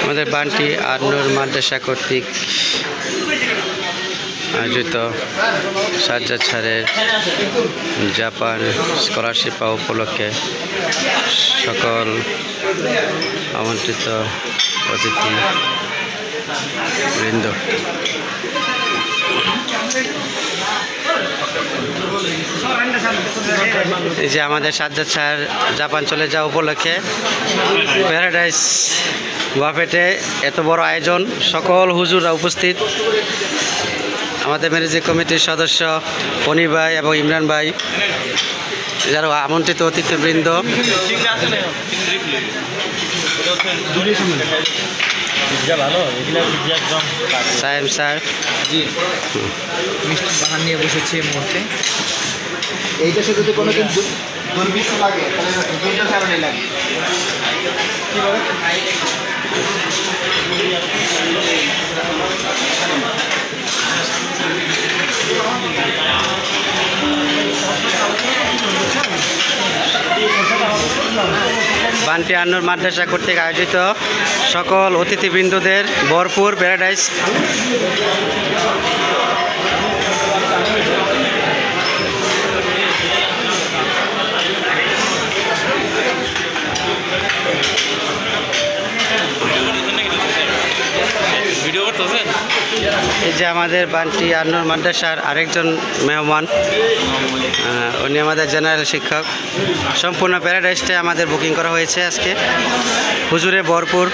আমাদের বান্টি আর নূর মাদ্রাসা কর্তৃক আয়োজিত সাজ্জাদ স্যারের জাপান স্কলারশিপ পাওয়া উপলক্ষে সকল আমন্ত্রিত অতিথি বৃন্দ এই যে আমাদের সাজ্জাদ স্যার জাপান চলে যাওয়া উপলক্ষে প্যারাডাইস বাফেটে এত বড় আয়োজন, সকল হুজুররা উপস্থিত, আমাদের ম্যানেজিং কমিটির সদস্য পনি ভাই এবং ইমরান ভাই, যারা আমন্ত্রিত অতিথিবৃন্দ, সাহেব স্যার মিষ্টি বাহার নিয়ে বসেছে এই মুহূর্তে। এইটা সাথে যদি কোনো দিন দুর্বৃত্ত লাগে তাহলে দুইটা কারণে লাগে। বান্টি আর নূর মাদ্রাসা কর্তৃক আয়োজিত সকল অতিথিবৃন্দদের ভরপুর প্যারাডাইস। এই যে আমাদের বান্টি আর নূর মাদ্রাসার আরেকজন মেহমান, উনি আমাদের জেনারেল শিক্ষক। সম্পূর্ণ প্যারাডাইসটা আমাদের বুকিং করা হয়েছে আজকে, হুজুরে ভরপুর।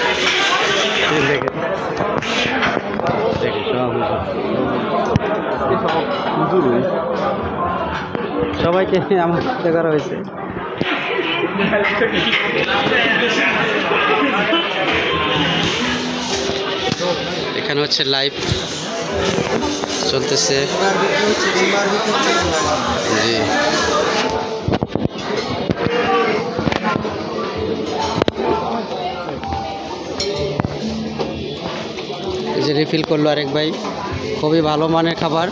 সবাইকে আমন্ত্রিত করা হয়েছে। এখানে হচ্ছে লাইভ চলতেছে। জি, এই যে রিফিল করলো আরেক ভাই, খুবই ভালো মানের খাবার।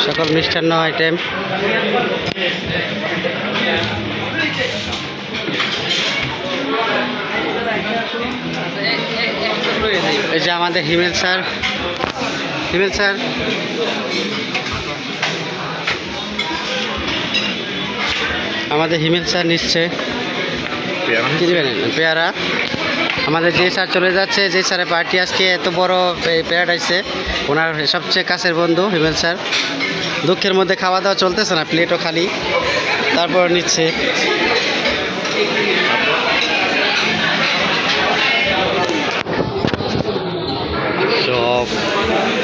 সকল মিষ্টান্ন আইটেম, এই যে আমাদের হিমেল স্যার, আমাদের হিমেল স্যার নিচ্ছে কি দেবেন পেয়ারা। আমাদের যে স্যার চলে যাচ্ছে, যে স্যারের পার্টি আজকে এত বড় প্যারাডাইসে, ওনার সবচেয়ে কাছের বন্ধু হিমেল স্যার। দুঃখের মধ্যে খাওয়া দাওয়া চলতেছে না, প্লেটও খালি, তারপর নিচ্ছে। সব